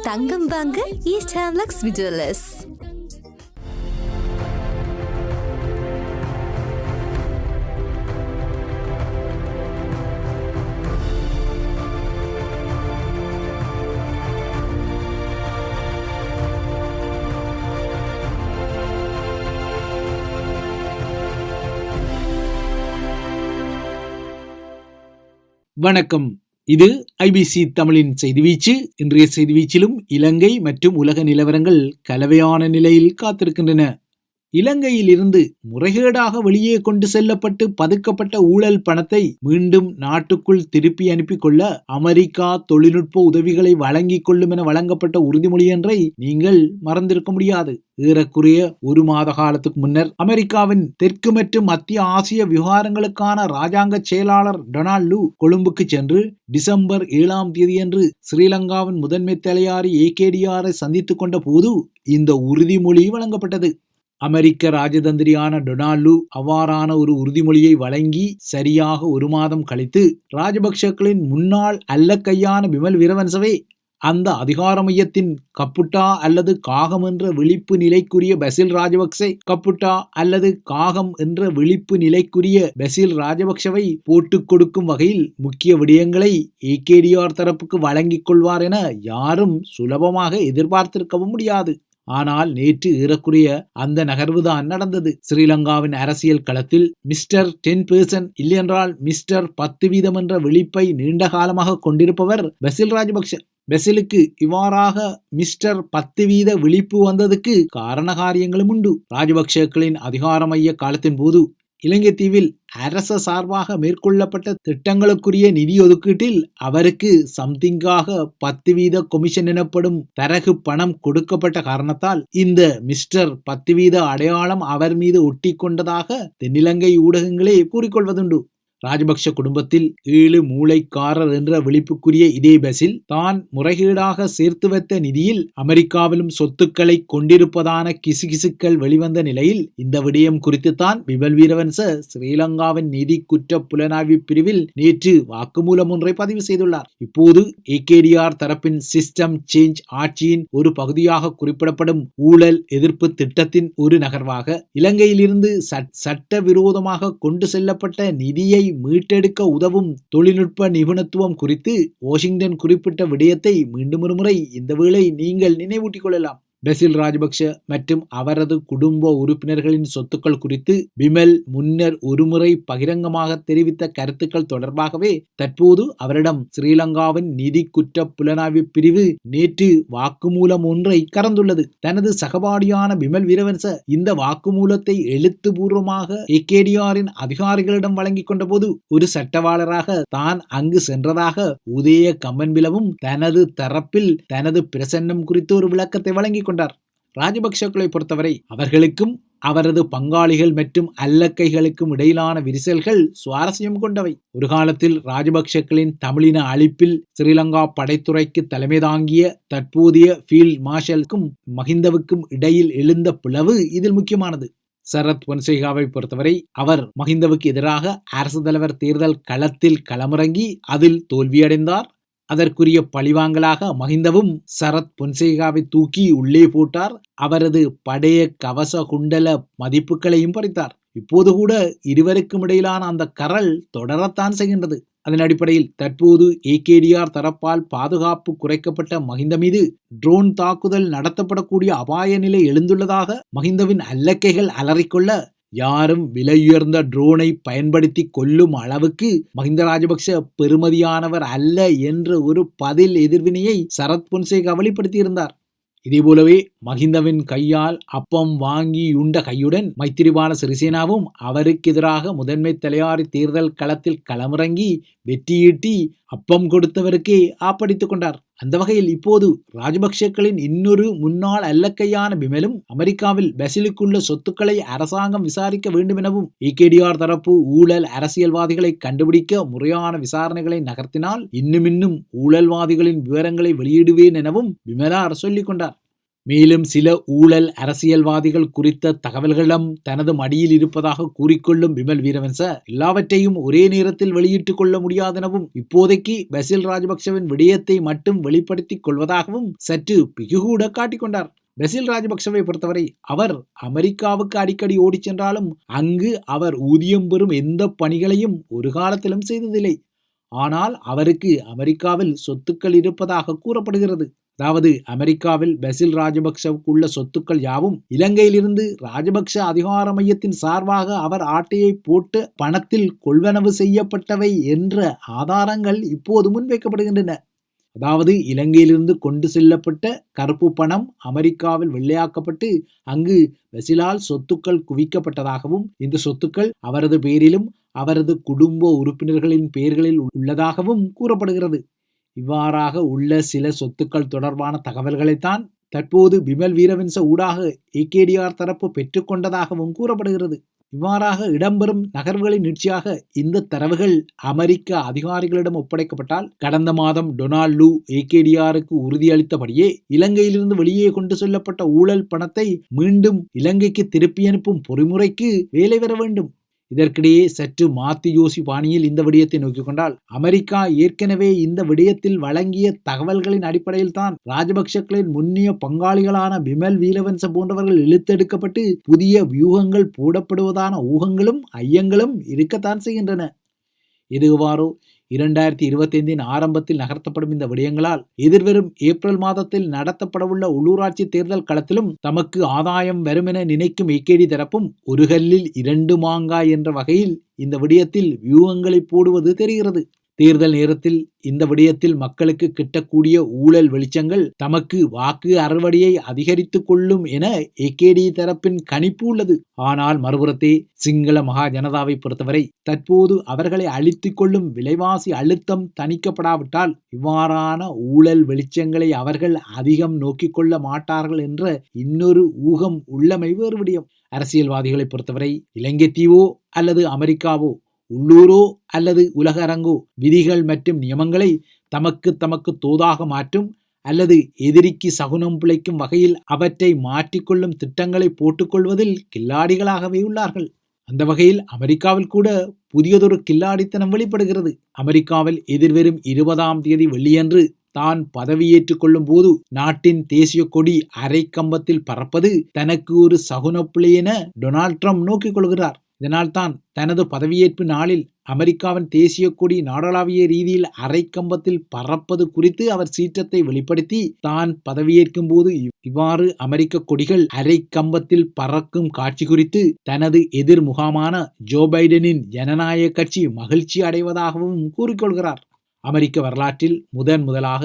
தங்கம் வாங்க ஈஸ்ட் ஹேம்லக்ஸ் விஜுவலர்ஸ். வணக்கம். இது ஐபிசி தமிழின் செய்திவீச்சு. இன்றைய செய்திவீச்சிலும் இலங்கை மற்றும் உலக நிலவரங்கள் கலவையான நிலையில் காத்திருக்கின்றன. இலங்கையில் இருந்து முறைகேடாக வெளியே கொண்டு செல்லப்பட்டு பதுக்கப்பட்ட ஊழல் பணத்தை மீண்டும் நாட்டுக்குள் திருப்பி அனுப்பி கொள்ள அமெரிக்கா தொழில்நுட்ப உதவிகளை வழங்கிக் கொள்ளும் என வழங்கப்பட்ட உறுதிமொழி ஒன்றை நீங்கள் மறந்திருக்க முடியாது. ஏறக்குறைய ஒரு மாத காலத்துக்கு முன்னர் அமெரிக்காவின் தெற்கு மற்றும் மத்திய ஆசிய விவகாரங்களுக்கான ராஜாங்க செயலாளர் டொனால்ட் லூ கொழும்புக்கு சென்று டிசம்பர் 7ஆம் தேதியன்று ஸ்ரீலங்காவின் முதன்மை தலையாரி ஏகேடிஆரை சந்தித்துக் கொண்ட போது இந்த உறுதிமொழி வழங்கப்பட்டது. அமெரிக்க ராஜதந்திரியான டொனால்ட் லூ அவ்வாறான ஒரு உறுதிமொழியை வழங்கி சரியாக ஒரு மாதம் கழித்து ராஜபக்சக்களின் முன்னாள் அல்லக்கையான பிமல் வீரவன்சவே அந்த அதிகார மையத்தின் கப்புட்டா அல்லது காகம் என்ற விழிப்பு நிலைக்குரிய பசில் ராஜபக்சே கப்புட்டா அல்லது காகம் என்ற விழிப்பு நிலைக்குரிய பசில் ராஜபக்சவை போட்டுக் கொடுக்கும் வகையில் முக்கிய விடயங்களை ஏகேடிஆர் தரப்புக்கு வழங்கிக் கொள்வார் என யாரும் சுலபமாக எதிர்பார்த்திருக்கவும் முடியாது. ஆனால் நேற்று ஏறக்குறைய அந்த நகர்வுதான் நடந்தது. ஸ்ரீலங்காவின் அரசியல் களத்தில் மிஸ்டர் 10% இல்லையென்றால் மிஸ்டர் 10% என்ற விழிப்பை நீண்ட காலமாக கொண்டிருப்பவர் பசில் ராஜபக்ஷ. பசிலுக்கு இவ்வாறாக மிஸ்டர் 10% விழிப்பு வந்ததுக்கு காரண காரியங்களும் உண்டு. ராஜபக்சக்களின் அதிகார மைய காலத்தின் போது இலங்கை தீவில் அரச சார்பாக மேற்கொள்ளப்பட்ட திட்டங்களுக்குரிய நிதி ஒதுக்கீட்டில் அவருக்கு சம்திங்காக 10% கொமிஷன் எனப்படும் தரகு பணம் கொடுக்கப்பட்ட காரணத்தால் இந்த மிஸ்டர் 10% அடையாளம் அவர் மீது ஒட்டி கொண்டதாக தென்னிலங்கை ஊடகங்களே கூறிக்கொள்வதுண்டு. ராஜபக்ஷ குடும்பத்தில் 7 மூளைக்காரர் என்ற விழிப்புக்குரிய இதே பசில் தான் முறைகேடாக சேர்த்து வைத்த நிதியில் அமெரிக்காவிலும் சொத்துக்களை கொண்டிருப்பதான கிசுகிசுக்கள் வெளிவந்த நிலையில் இந்த விடயம் குறித்துத்தான் பிமல் வீரவன்ச ஸ்ரீலங்காவின் நிதி குற்ற புலனாய்வு பிரிவில் நேற்று வாக்குமூலம் ஒன்றை பதிவு செய்துள்ளார். இப்போது ஏகேடிஆர் தரப்பின் சிஸ்டம் சேஞ்ச் ஆட்சியின் ஒரு பகுதியாக குறிப்பிடப்படும் ஊழல் எதிர்ப்பு திட்டத்தின் ஒரு நகர்வாக இலங்கையிலிருந்து சட்டவிரோதமாக கொண்டு செல்லப்பட்ட நிதியை மீட்டெடுக்க உதவும் தொழில்நுட்ப நிபுணத்துவம் குறித்து வாஷிங்டன் குறிப்பிட்ட விடயத்தை மீண்டும் ஒரு முறை இந்த வேளை நீங்கள் நினைவூட்டிக் கொள்ளலாம். பசில் ராஜபக்ஷ மற்றும் அவரது குடும்ப உறுப்பினர்களின் சொத்துக்கள் குறித்து பிமல் முன்னர் ஒருமுறை பகிரங்கமாக தெரிவித்த கருத்துக்கள் தொடர்பாகவே தற்போது அவரிடம் ஸ்ரீலங்காவின் நிதி குற்ற புலனாய்வு பிரிவு நேற்று வாக்குமூலம் ஒன்றை கறந்துள்ளது. தனது சகபாடியான பிமல் வீரவன்ச இந்த வாக்குமூலத்தை எழுத்துப்பூர்வமாக ஏகேடிஆரின் அதிகாரிகளிடம் வழங்கிக் கொண்ட போது ஒரு சட்டவாளராக தான் அங்கு சென்றதாக உதய கம்மன்பிலவும் தனது தரப்பில் தனது பிரசன்னம் குறித்து ஒரு விளக்கத்தை வழங்கி கொண்டார். ராஜபக்சக்களை பொறுத்தவரை அவர்களுக்கும் அவரது பங்காளிகள் மற்றும் அல்லக்கைகளுக்கும் இடையிலான விரிசல்கள் சுவாரஸ்யம் கொண்டவை. ஒரு காலத்தில் ராஜபக்சக்களின் தமிழின அழிப்பில் ஸ்ரீலங்கா படைத்துறைக்கு தலைமை தாங்கிய தற்போதைய ஃபீல்ட் மார்ஷலுக்கும் மஹிந்தவுக்கும் இடையில் எழுந்த பிளவு இதில் முக்கியமானது. சரத் பொன்சேகாவை பொறுத்தவரை அவர் மஹிந்தவுக்கு எதிராக அரசு தலைவர் தேர்தல் களத்தில் களமிறங்கி அதில் தோல்வியடைந்தார். அதற்குரிய பழிவாங்கலாக மஹிந்தவும் சரத் பொன்சேகாவை தூக்கி உள்ளே போட்டார். அவரது படைய கவச குண்டல மதிப்புகளையும் பறித்தார். இப்போது கூட இருவருக்கும் இடையிலான அந்த கரல் தொடரத்தான் செய்கின்றது. அதன் அடிப்படையில் தற்போது ஏகேடிஆர் தரப்பால் பாதுகாப்பு குறைக்கப்பட்ட மஹிந்த மீது ட்ரோன் தாக்குதல் நடத்தப்படக்கூடிய அபாய நிலை எழுந்துள்ளதாக மஹிந்தவின் அல்லக்கைகள் அலறிக்கொள்ள யாரும் விலையுயர்ந்த ட்ரோனை பயன்படுத்தி கொள்ளும் அளவுக்கு மஹிந்த ராஜபக்ஷ பெருமதியானவர் அல்ல என்ற ஒரு பதில் எதிர்வினையை சரத் பொன்சேகா வெளிப்படுத்தியிருந்தார். இதேபோலவே மஹிந்தவின் கையால் அப்பம் வாங்கி உண்ட கையுடன் மைத்திரிபால சிறிசேனாவும் அவருக்கு எதிராக முதன்மை தலையாரி தேர்தல் களத்தில் களமிறங்கி வெற்றியீட்டி அப்பம் கொடுத்தவருக்கே ஆப்படித்துக் கொண்டார். அந்த வகையில் இப்போது ராஜபக்சக்களின் இன்னொரு முன்னாள் அல்லக்கையான பிமலும் அமெரிக்காவில் பசிலுக்குள்ள சொத்துக்களை அரசாங்கம் விசாரிக்க வேண்டும் எனவும் ஏகேடிஆர் தரப்பு ஊழல் அரசியல்வாதிகளை கண்டுபிடிக்க முறையான விசாரணைகளை நகர்த்தினால் இன்னும் ஊழல்வாதிகளின் விவரங்களை வெளியிடுவேன் எனவும் பிமலார் சொல்லிக் கொண்டார். மேலும் சில ஊழல் அரசியல்வாதிகள் குறித்த தகவல்களும் தனது மடியில் இருப்பதாக கூறிக்கொள்ளும் விமல் வீரவன்ச எல்லாவற்றையும் ஒரே நேரத்தில் வெளியிட்டுக் கொள்ள முடியாதெனவும் இப்போதைக்கு பசில் ராஜபக்சவின் விடயத்தை மட்டும் வெளிப்படுத்திக் கொள்வதாகவும் சற்று பிகுகூட காட்டிக்கொண்டார். பசில் ராஜபக்சவை பொறுத்தவரை அவர் அமெரிக்காவுக்கு அடிக்கடி ஓடிச் சென்றாலும் அங்கு அவர் ஊதியம் பெறும் எந்த பணிகளையும் ஒரு காலத்திலும் செய்ததில்லை. ஆனால் அவருக்கு அமெரிக்காவில் சொத்துக்கள் இருப்பதாக கூறப்படுகிறது. அதாவது அமெரிக்காவில் பசில் ராஜபக்சவுக்கு உள்ள சொத்துக்கள் யாவும் இலங்கையிலிருந்து ராஜபக்ச அதிகார மையத்தின் சார்பாக அவர் ஆட்டையை போட்டு பணத்தில் கொள்வனவு செய்யப்பட்டவை என்ற ஆதாரங்கள் இப்போது முன்வைக்கப்படுகின்றன. அதாவது இலங்கையிலிருந்து கொண்டு செல்லப்பட்ட கருப்பு பணம் அமெரிக்காவில் வெள்ளையாக்கப்பட்டு அங்கு பசிலால் சொத்துக்கள் குவிக்கப்பட்டதாகவும் இந்த சொத்துக்கள் அவரது பெயரிலும் அவரது குடும்ப உறுப்பினர்களின் பெயர்களில் உள்ளதாகவும் கூறப்படுகிறது. இவ்வாறாக உள்ள சில சொத்துக்கள் தொடர்பான தகவல்களைத்தான் தற்போது விமல் வீரவன்ச ஊடாக ஏகேடிஆர் தரப்பு பெற்றுக்கொண்டதாகவும் கூறப்படுகிறது. இவ்வாறாக இடம்பெறும் நகர்வுகளின் நீட்சியாக இந்த தரவுகள் அமெரிக்க அதிகாரிகளிடம் ஒப்படைக்கப்பட்டால் கடந்த மாதம் டொனால்ட் லூ ஏகேடிஆருக்கு உறுதியளித்தபடியே இலங்கையிலிருந்து வெளியே கொண்டு செல்லப்பட்ட ஊழல் பணத்தை மீண்டும் இலங்கைக்கு திருப்பி அனுப்பும் பொறிமுறைக்கு வேலை பெற வேண்டும். இதற்கிடையே சற்று மாத்தி யோசி பாணியில் இந்த விடயத்தை நோக்கிக் கொண்டால் அமெரிக்கா ஏற்கனவே இந்த விடயத்தில் வழங்கிய தகவல்களின் அடிப்படையில் தான் ராஜபக்சக்களின் முன்னிய பங்காளிகளான விமல் வீரவன்ச போன்றவர்கள் இழுத்தெடுக்கப்பட்டு புதிய வியூகங்கள் போடப்படுவதான ஊகங்களும் ஐயங்களும் இருக்கத்தான் செய்கின்றன. எதுவாறோ 2025 ஆரம்பத்தில் நகர்த்தப்படும் இந்த விடயங்களால் எதிர்வரும் ஏப்ரல் மாதத்தில் நடத்தப்படவுள்ள உள்ளூராட்சி தேர்தல் களத்திலும் தமக்கு ஆதாயம் வரும் என நினைக்கும் ஏகேடி தரப்பும் ஒரு கல்லில் 2 மாங்காய் என்ற வகையில் இந்த விடயத்தில் வியூகங்களை போடுவது தெரிகிறது. தேர்தல் நேரத்தில் இந்த விடயத்தில் மக்களுக்கு கிட்டக்கூடிய ஊழல் வெளிச்சங்கள் தமக்கு வாக்கு அறுவடையை அதிகரித்துக் கொள்ளும் என ஏகேடி தரப்பின் கணிப்பு உள்ளது. ஆனால் மறுபுறத்தே சிங்கள மகா ஜனதாவை பொறுத்தவரை தற்போது அவர்களை அழித்துக் கொள்ளும் விலைவாசி அழுத்தம் தணிக்கப்படாவிட்டால் இவ்வாறான ஊழல் வெளிச்சங்களை அவர்கள் அதிகம் நோக்கிக் கொள்ள மாட்டார்கள் என்ற இன்னொரு ஊகம் உள்ளமை வேறு விடயம். அரசியல்வாதிகளை பொறுத்தவரை இலங்கை தீவோ அல்லது அமெரிக்காவோ உள்ளூரோ அல்லது உலக அரங்கோ விதிகள் மற்றும் நியமங்களை தமக்கு தோதாக மாற்றும் அல்லது எதிரிக்கு சகுனம் பிழைக்கும் வகையில் அவற்றை மாற்றிக்கொள்ளும் திட்டங்களை போட்டுக்கொள்வதில் கில்லாடிகளாகவே உள்ளார்கள். அந்த வகையில் அமெரிக்காவில் கூட புதியதொரு கில்லாடித்தனம் வெளிப்படுகிறது. அமெரிக்காவில் எதிர்வரும் 20ஆம் தேதி வெள்ளியன்று தான் பதவியேற்றுக் கொள்ளும் போது நாட்டின் தேசிய கொடி அரை கம்பத்தில் பறப்பது தனக்கு ஒரு சகுனப்பிழை என டொனால்ட் ட்ரம்ப் நோக்கிக் கொள்கிறார். இதனால் தான் தனது பதவியேற்பு நாளில் அமெரிக்காவின் தேசிய கொடி நாடளாவிய ரீதியில் அரை கம்பத்தில் பறப்பது குறித்து அவர் சீற்றத்தை வெளிப்படுத்தி தான் பதவியேற்கும் போது இவ்வாறு அமெரிக்க கொடிகள் அரை கம்பத்தில் பறக்கும் காட்சி குறித்து தனது எதிர் முகாமான ஜோ பைடனின் ஜனநாயக கட்சி மகிழ்ச்சி அடைவதாகவும் கூறிக்கொள்கிறார். அமெரிக்க வரலாற்றில் முதலாக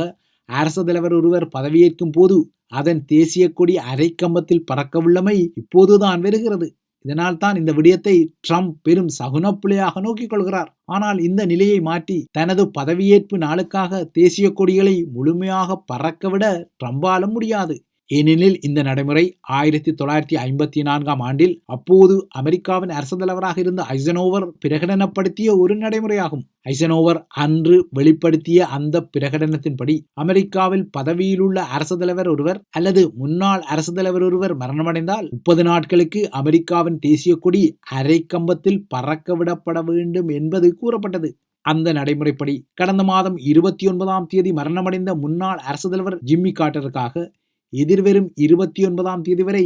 அரசு தலைவர் ஒருவர் பதவியேற்கும் போது அதன் தேசிய கொடி அரை கம்பத்தில் பறக்கவுள்ளமை இப்போதுதான் வருகிறது. இதனால் தான் இந்த விடயத்தை ட்ரம்ப் பெரும் சகுனப்பிழையாக நோக்கிக் கொள்கிறார். ஆனால் இந்த நிலையை மாற்றி தனது பதவியேற்பு நாளுக்காக தேசிய கொடிகளை முழுமையாக பறக்கவிட ட்ரம்பாலும் முடியாது. ஏனெனில் இந்த நடைமுறை 1954ஆம் ஆண்டில் அப்போது அமெரிக்காவின் அரசு தலைவராக இருந்த ஐசனோவர் பிரகடனப்படுத்திய ஒரு நடைமுறையாகும். ஐசனோவர் அன்று வெளிப்படுத்திய அந்த பிரகடனத்தின்படி அமெரிக்காவில் பதவியில் உள்ள அரசு தலைவர் ஒருவர் அல்லது முன்னாள் அரசு தலைவர் ஒருவர் மரணமடைந்தால் 30 நாட்களுக்கு அமெரிக்காவின் தேசிய கொடி அரை கம்பத்தில் பறக்க விடப்பட வேண்டும் என்பது கூறப்பட்டது. அந்த நடைமுறைப்படி கடந்த மாதம் 29ஆம் தேதி மரணமடைந்த முன்னாள் அரசு தலைவர் ஜிம்மி கார்ட்டருக்காக எதிர்வரும் 29ஆம் தேதி வரை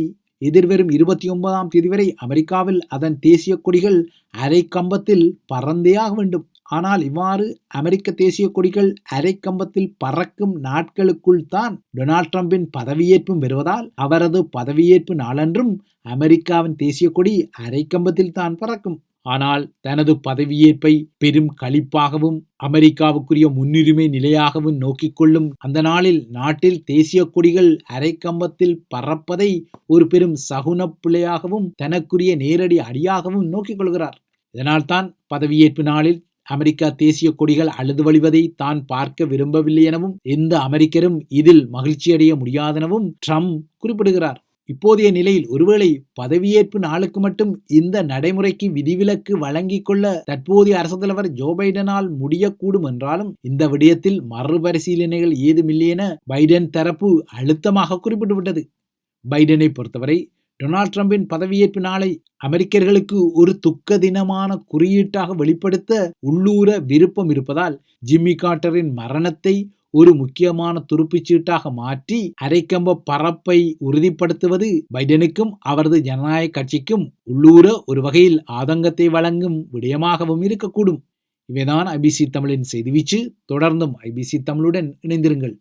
அமெரிக்காவில் அதன் தேசிய கொடிகள் அரை கம்பத்தில் பறந்தே ஆக வேண்டும். ஆனால் இவ்வாறு அமெரிக்க தேசிய கொடிகள் அரை கம்பத்தில் பறக்கும் நாட்களுக்குள் தான் டொனால்ட் ட்ரம்பின் பதவியேற்பும் வருவதால் அவரது பதவியேற்பு நாளன்றும் அமெரிக்காவின் தேசிய கொடி அரை கம்பத்தில் தான் பறக்கும். ஆனால் தனது பதவியேற்பை பெரும் களிப்பாகவும் அமெரிக்காவுக்குரிய முன்னுரிமை நிலையாகவும் நோக்கிக் கொள்ளும் அந்த நாளில் நாட்டில் தேசிய கொடிகள் அரை கம்பத்தில் பறப்பதை ஒரு பெரும் சகுனப்பிழையாகவும் தனக்குரிய நேரடி அடியாகவும் நோக்கிக் கொள்கிறார். இதனால் தான் பதவியேற்பு நாளில் அமெரிக்கா தேசிய கொடிகள் அழுது வழிவதை தான் பார்க்க விரும்பவில்லை எனவும் எந்த அமெரிக்கரும் இதில் மகிழ்ச்சியடைய முடியாதெனவும் ட்ரம்ப் குறிப்பிடுகிறார். இப்போதைய நிலையில் ஒருவேளை பதவியேற்பு நாளுக்கு மட்டும் இந்த நடைமுறைக்கு விதிவிலக்கு வழங்கிக் கொள்ள தற்போதைய அரசு தலைவர் ஜோ பைடனால் முடியக்கூடும் என்றாலும் இந்த விடயத்தில் மறுபரிசீலனைகள் ஏதுமில்லை என பைடன் தரப்பு அழுத்தமாக குறிப்பிட்டுவிட்டது. பைடனை பொறுத்தவரை டொனால்ட் ட்ரம்பின் பதவியேற்பு நாளை அமெரிக்கர்களுக்கு ஒரு துக்க தினமான குறியீட்டாக வெளிப்படுத்த உள்ளூர விருப்பம் இருப்பதால் ஜிம்மி கார்ட்டரின் மரணத்தை ஒரு முக்கியமான துருப்புச்சீட்டாக மாற்றி அரைக்கம்ப பரப்பை உறுதிப்படுத்துவது பைடனுக்கும் அவரது ஜனநாயக கட்சிக்கும் உள்ளூர ஒரு வகையில் ஆதங்கத்தை வழங்கும் விடயமாகவும் இருக்கக்கூடும். இவைதான் ஐபிசி தமிழின் செய்தி வீச்சு. தொடர்ந்தும் ஐபிசி தமிழுடன் இணைந்திருங்கள்.